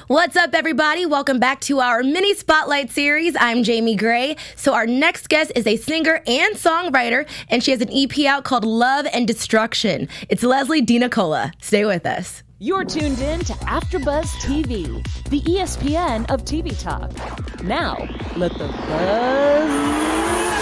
What's up, everybody? Welcome back to our mini spotlight series. I'm Jaymay Gray. So our next guest is a singer and songwriter, and she has an EP out called Love and Destruction. It's Leslie Dinicola. Stay with us. You're tuned in to AfterBuzz TV, the ESPN of TV talk. Now, let the buzz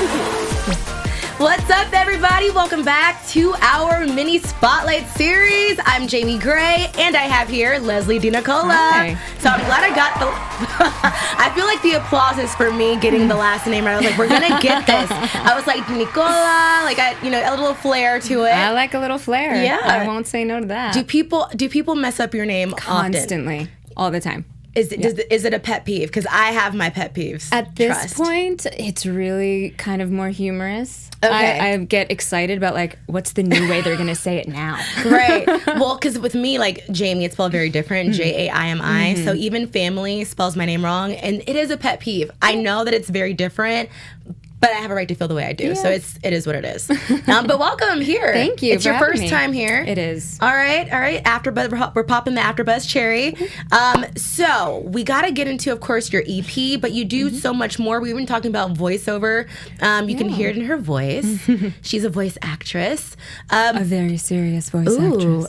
begin. What's up, everybody? Welcome back to our mini spotlight series. I'm Jaymay Gray, and I have here Leslie Dinicola. Hi. So I'm glad I got the... I feel like the applause is for me getting the last name right. I was like, we're going to get this. I was like, Dinicola, like, a little flair to it. I like a little flair. Yeah. I won't say no to that. Do people mess up your name Constantly. often? All the time. Is it a pet peeve? Because I have my pet peeves. At this point, it's really kind of more humorous. Okay. I get excited about, like, what's the new way they're going to say it now? Right. Well, because with me, like, Jaymay, it's spelled very different, Jaimi. So even family spells my name wrong, and it is a pet peeve. I know that it's very different, but I have a right to feel the way I do. Yes. So it is what it is. But welcome here. Thank you. It's for your having first me. time here. It is. All right. AfterBuzz, we're popping the AfterBuzz cherry. So we got to get into, of course, your EP, but you do so much more. We've been talking about voiceover. You can hear it in her voice. She's a voice actress. A very serious voice actress.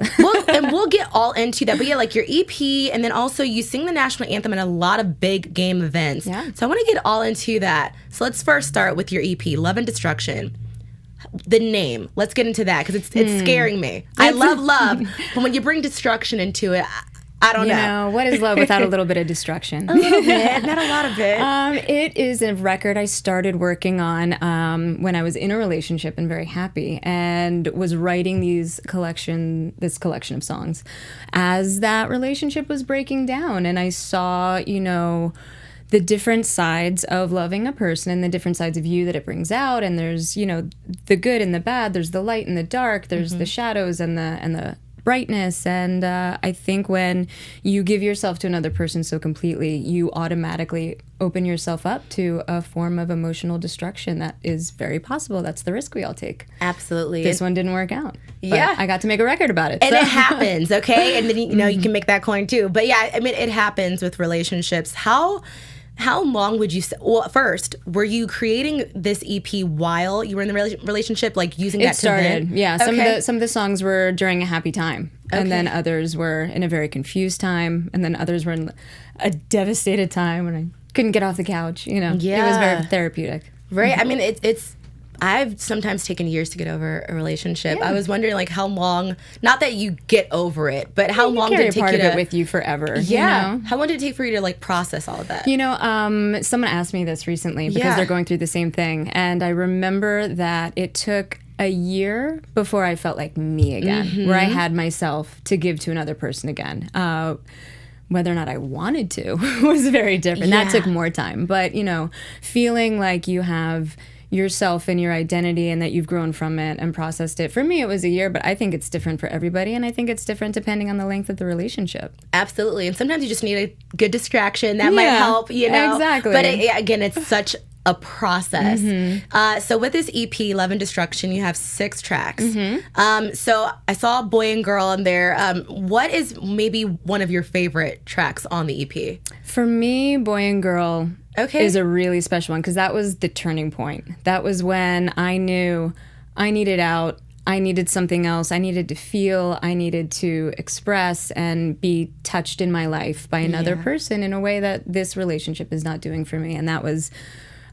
And we'll get all into that. But yeah, like your EP, and then also you sing the national anthem at a lot of big game events. Yeah. So I want to get all into that. So let's first start with your EP, Love and Destruction. The name. Let's get into that because it's scaring me. I love love, but when you bring destruction into it, I don't know. You know, what is love without a little bit of destruction? A little bit, not a lot of it. It is a record I started working on when I was in a relationship and very happy, and was writing this collection of songs as that relationship was breaking down, and I saw, the different sides of loving a person and the different sides of you that it brings out, and there's, the good and the bad, there's the light and the dark, there's the shadows and the brightness, and I think when you give yourself to another person so completely, you automatically open yourself up to a form of emotional destruction that is very possible. That's the risk we all take. Absolutely. This one didn't work out. Yeah. I got to make a record about it. And it happens, okay? And then, you can make that coin too. But yeah, I mean, it happens with relationships. How long would you say, well, first, were you creating this EP while you were in the relationship, like using that It started, yeah. Okay. Some of the songs were during a happy time, and then others were in a very confused time, and then others were in a devastated time when I couldn't get off the couch, Yeah. It was very therapeutic. Right? I mean, it's I've sometimes taken years to get over a relationship. Yeah. I was wondering, like, how long, not that you get over it, but how long carry did it take part you of to... it with you forever. Yeah. How long did it take for you to, like, process all of that? Someone asked me this recently because Yeah. they're going through the same thing. And I remember that it took a year before I felt like me again, where I had myself to give to another person again. Whether or not I wanted to was very different. Yeah. That took more time. But, feeling like you have yourself and your identity and that you've grown from it and processed it. For me, it was a year, but I think it's different for everybody, and I think it's different depending on the length of the relationship. Absolutely. And sometimes you just need a good distraction. That might help, Exactly. But again, it's such a process. So with this EP, Love and Destruction, you have 6 tracks. So I saw Boy and Girl in there. What is maybe one of your favorite tracks on the EP? For me, Boy and Girl is a really special one because that was the turning point. That was when I knew I needed out. I needed something else. I needed to feel. I needed to express and be touched in my life by another person in a way that this relationship is not doing for me. And that was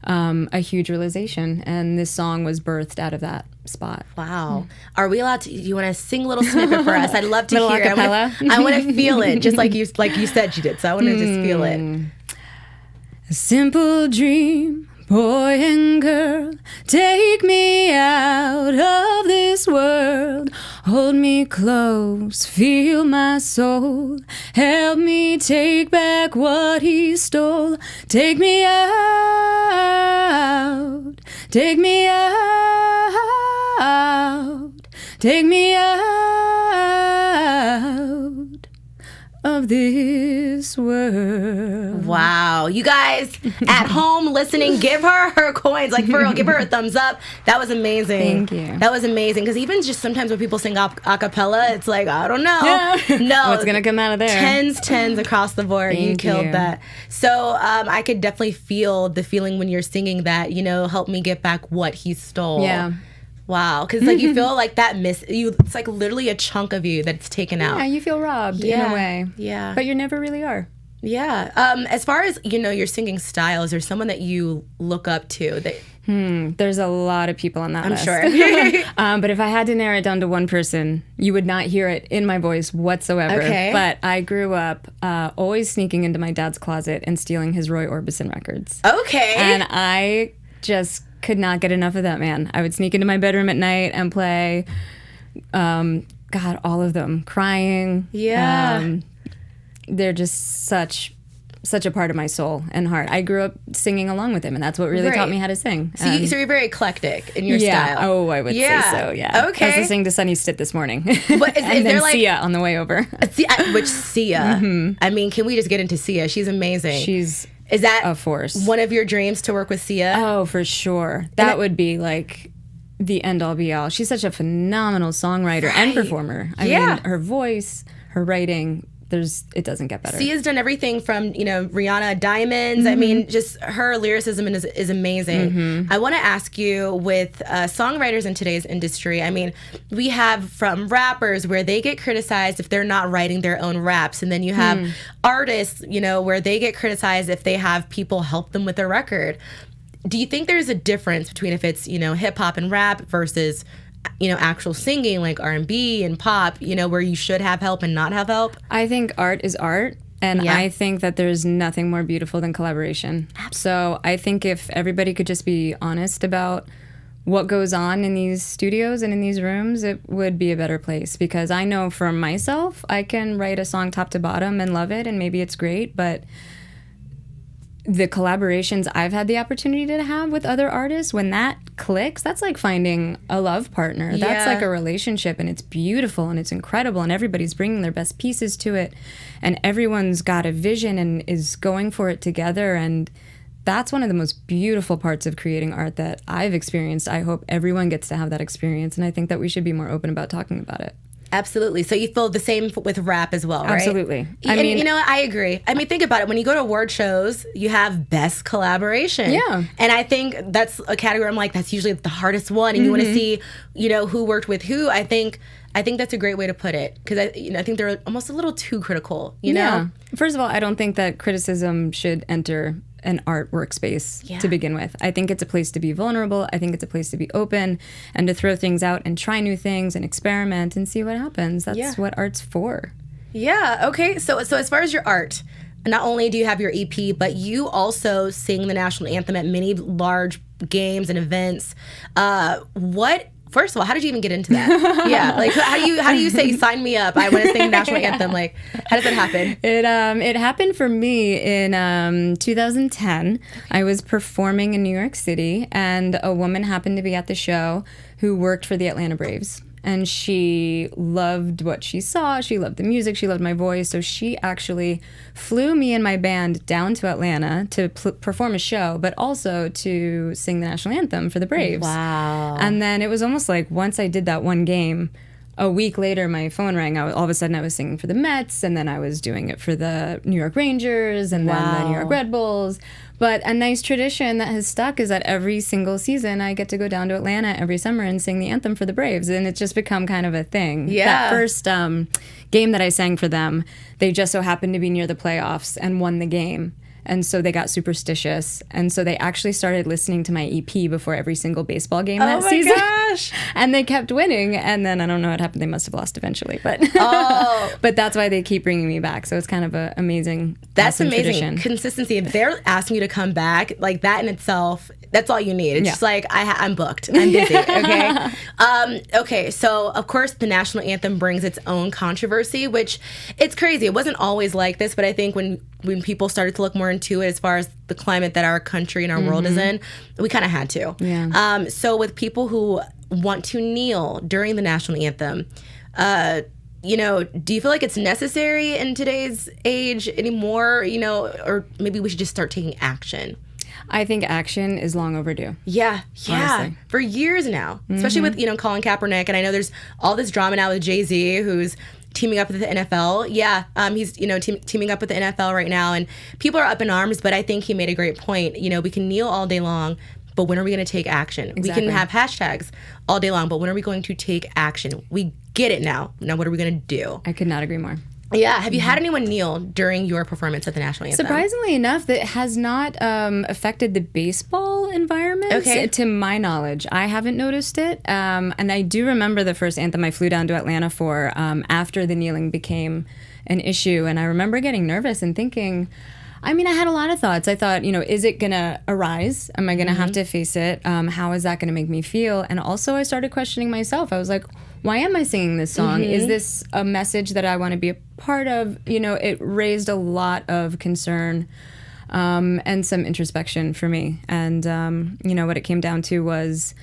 a huge realization. And this song was birthed out of that spot. Wow. Are we allowed to, do you want to sing a little snippet for us? I'd love to hear it. Acapella? I want to feel it, just like you said you did. So I want to just feel it. A simple dream, boy and girl, take me out of this world. Hold me close, feel my soul. Help me take back what he stole. Take me out, take me out, take me out of this world. Wow. You guys at home listening, give her coins. Like, for real, give her a thumbs up. That was amazing. Thank you. That was amazing. Because even just sometimes when people sing a cappella, it's like, I don't know. Yeah. No. What's going to come out of there? Tens across the board. You killed you. that. So I could definitely feel the feeling when you're singing that, help me get back what he stole. Yeah. Wow, because like you feel like that it's like literally a chunk of you that's taken out. Yeah, you feel robbed in a way. Yeah. But you never really are. Yeah. As far as, your singing style, is there someone that you look up to? There's a lot of people on that list. I'm sure. But if I had to narrow it down to one person, you would not hear it in my voice whatsoever. Okay. But I grew up always sneaking into my dad's closet and stealing his Roy Orbison records. Okay. And I just could not get enough of that man. I would sneak into my bedroom at night and play, all of them, crying. Yeah. They're just such a part of my soul and heart. I grew up singing along with him, and that's what really taught me how to sing. So you're very eclectic in your style. Oh, I would say so, yeah. Okay. I was listening to Sunny Stitt this morning. But and then Sia on the way over. Which Sia? I mean, can we just get into Sia? She's amazing. Is that a force? One of your dreams to work with Sia? Oh, for sure. That would be like the end all be all. She's such a phenomenal songwriter and performer. I mean, her voice, her writing, it doesn't get better. Sia's done everything from, Rihanna Diamonds. I mean, just her lyricism is amazing. I want to ask you, with songwriters in today's industry, I mean, we have from rappers where they get criticized if they're not writing their own raps. And then you have artists, where they get criticized if they have people help them with their record. Do you think there's a difference between if it's, hip hop and rap versus actual singing like R&B and pop, where you should have help and not have help? I think art is art, and I think that there's nothing more beautiful than collaboration. So I think if everybody could just be honest about what goes on in these studios and in these rooms, it would be a better place. Because I know for myself, I can write a song top to bottom and love it, and maybe it's great, but the collaborations I've had the opportunity to have with other artists, when that clicks, that's like finding a love partner. That's like a relationship, and it's beautiful and it's incredible, and everybody's bringing their best pieces to it, and everyone's got a vision and is going for it together. And that's one of the most beautiful parts of creating art that I've experienced. I hope everyone gets to have that experience, and I think that we should be more open about talking about it. Absolutely. So you feel the same with rap as well, right? Absolutely. I mean, I agree. I mean, think about it. When you go to award shows, you have best collaboration. Yeah. And I think that's a category I'm like, that's usually the hardest one. And you want to see, who worked with who. I think that's a great way to put it, because I think they're almost a little too critical, Yeah. First of all, I don't think that criticism should enter an art workspace to begin with. I think it's a place to be vulnerable. I think it's a place to be open and to throw things out and try new things and experiment and see what happens. That's what art's for. Yeah. Okay. So as far as your art, not only do you have your EP, but you also sing the national anthem at many large games and events. First of all, how did you even get into that? Yeah, like how do you say sign me up? I want to sing the national anthem. Like, how does that happen? It happened for me in 2010. I was performing in New York City, and a woman happened to be at the show who worked for the Atlanta Braves. And she loved what she saw. She loved the music. She loved my voice. So she actually flew me and my band down to Atlanta to perform a show, but also to sing the national anthem for the Braves. Wow. And then it was almost like once I did that one game, a week later my phone rang. All of a sudden I was singing for the Mets, and then I was doing it for the New York Rangers, and then the New York Red Bulls. But a nice tradition that has stuck is that every single season I get to go down to Atlanta every summer and sing the anthem for the Braves, and it's just become kind of a thing. Yeah. That first game that I sang for them, they just so happened to be near the playoffs and won the game. And so they got superstitious. And so they actually started listening to my EP before every single baseball game that season. Oh my gosh. And they kept winning. And then I don't know what happened. They must have lost eventually. But but that's why they keep bringing me back. So it's kind of an amazing That's awesome amazing. Tradition. Consistency. If they're asking you to come back, like that in itself, that's all you need. It's just like, I'm booked. I'm busy. Okay. Okay. So of course the national anthem brings its own controversy, which it's crazy. It wasn't always like this, but I think when people started to look more into it as far as the climate that our country and our world is in, we kind of had to. Yeah. So with people who want to kneel during the national anthem, do you feel like it's necessary in today's age anymore, or maybe we should just start taking action? I think action is long overdue. Yeah. Honestly. For years now, especially with, Colin Kaepernick. And I know there's all this drama now with Jay-Z, who's teaming up with the NFL. Yeah, he's, teaming up with the NFL right now. And people are up in arms, but I think he made a great point. We can kneel all day long, but when are we going to take action? Exactly. We can have hashtags all day long, but when are we going to take action? We get it now. Now, what are we going to do? I could not agree more. Yeah. Have you had anyone kneel during your performance at the National Anthem? Surprisingly enough, that has not affected the baseball environment, to my knowledge. I haven't noticed it. And I do remember the first anthem I flew down to Atlanta for after the kneeling became an issue. And I remember getting nervous and thinking, I had a lot of thoughts. I thought, is it going to arise? Am I going to have to face it? How is that going to make me feel? And also I started questioning myself. I was like, why am I singing this song? Is this a message that I want to be a part of? It raised a lot of concern and some introspection for me. And, what it came down to was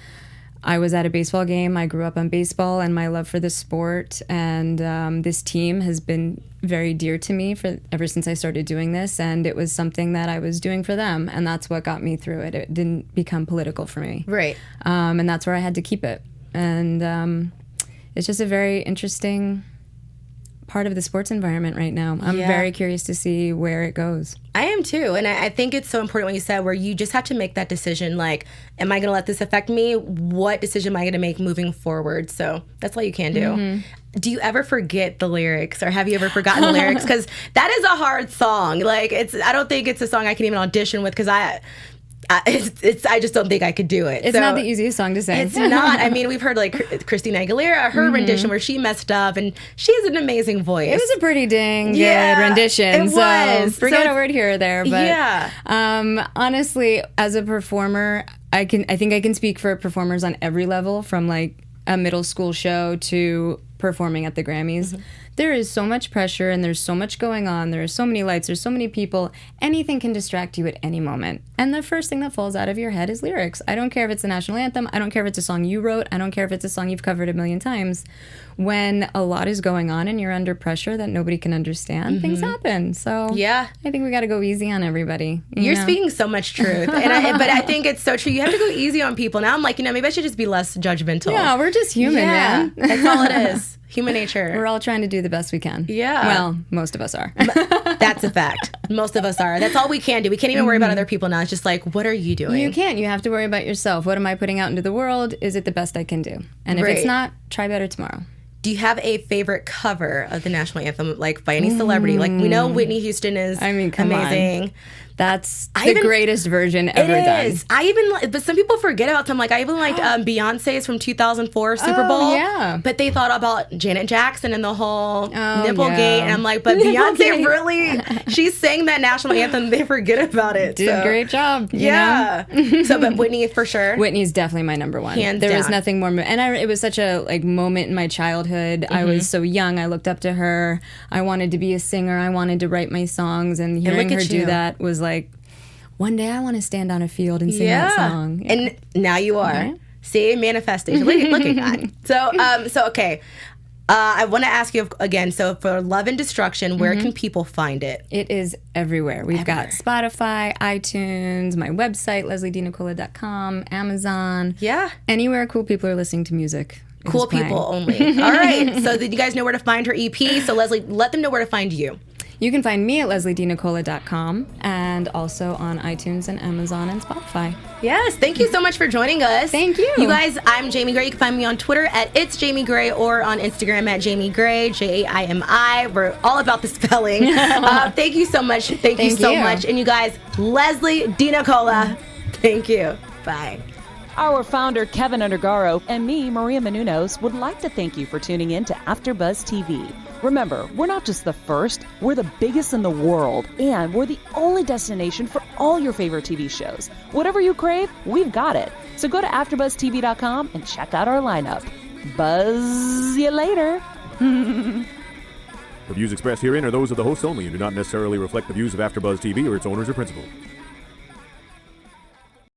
I was at a baseball game. I grew up on baseball and my love for the sport. And this team has been very dear to me ever since I started doing this. And it was something that I was doing for them. And that's what got me through it. It didn't become political for me. Right. And that's where I had to keep it. And it's just a very interesting part of the sports environment right now. I'm very curious to see where it goes. I am too. And I think it's so important what you said, where you just have to make that decision, like, am I going to let this affect me? What decision am I going to make moving forward? So that's all you can do. Do you ever forget the lyrics, or have you ever forgotten the lyrics? Because that is a hard song. Like, I don't think it's a song I can even audition with, because I just don't think I could do it. It's not the easiest song to sing. It's not. We've heard like Christina Aguilera, her rendition where she messed up, and she has an amazing voice. It was a pretty dang good rendition. It was. Forget a word here or there, but honestly, as a performer, I think I can speak for performers on every level, from like a middle school show to performing at the Grammys. There is so much pressure and there's so much going on. There are so many lights, there's so many people. Anything can distract you at any moment. And the first thing that falls out of your head is lyrics. I don't care if it's the national anthem. I don't care if it's a song you wrote. I don't care if it's a song you've covered a million times. When a lot is going on and you're under pressure that nobody can understand, things happen. So I think we got to go easy on everybody. You're speaking so much truth. But I think it's so true. You have to go easy on people. Now I'm like, maybe I should just be less judgmental. Yeah, we're just human, man. That's all it is. Human nature. We're all trying to do the best we can. Yeah. Well, most of us are. That's a fact. Most of us are. That's all we can do. We can't even worry about other people now. It's just like, what are you doing? You can't. You have to worry about yourself. What am I putting out into the world? Is it the best I can do? And if it's not, try better tomorrow. Do you have a favorite cover of the national anthem, like by any celebrity? Like, we know Whitney Houston is amazing. On. That's the greatest version ever done. It is. But some people forget about them. Like, I even liked Beyonce's from 2004 Super Bowl. Yeah. But they thought about Janet Jackson and the whole Nipplegate. And I'm like, but Beyonce really, she sang that national anthem. They forget about it. Did a great job. Yeah. But Whitney for sure. Whitney's definitely my number one. Hands there down. was nothing more. And it was such a moment in my childhood. I was so young. I looked up to her. I wanted to be a singer. I wanted to write my songs. And hearing her do that was like, one day I want to stand on a field and sing that song. Yeah. And now you are. Okay. See, manifestation. Look at God. So okay. I want to ask you again, so for Love and Destruction, where can people find it? It is everywhere. We've got Spotify, iTunes, my website, LeslieDinicola.com, Amazon. Yeah. Anywhere cool people are listening to music. Cool people only. All right. So did you guys know where to find her EP? So Leslie, let them know where to find you. You can find me at LeslieDinicola.com and also on iTunes and Amazon and Spotify. Yes, thank you so much for joining us. Thank you. You guys, I'm Jaymay Gray. You can find me on Twitter at It's Jaymay Gray or on Instagram at Jaymay Gray, Jaimi. We're all about the spelling. Thank you so much. Thank you so much. And you guys, Leslie Dinicola, thank you. Bye. Our founder, Keven Undergaro, and me, Maria Menounos, would like to thank you for tuning in to AfterBuzz TV. Remember, we're not just the first, we're the biggest in the world, and we're the only destination for all your favorite TV shows. Whatever you crave, we've got it. So go to AfterBuzzTV.com and check out our lineup. Buzz you later. The views expressed herein are those of the hosts only and do not necessarily reflect the views of AfterBuzz TV or its owners or principals.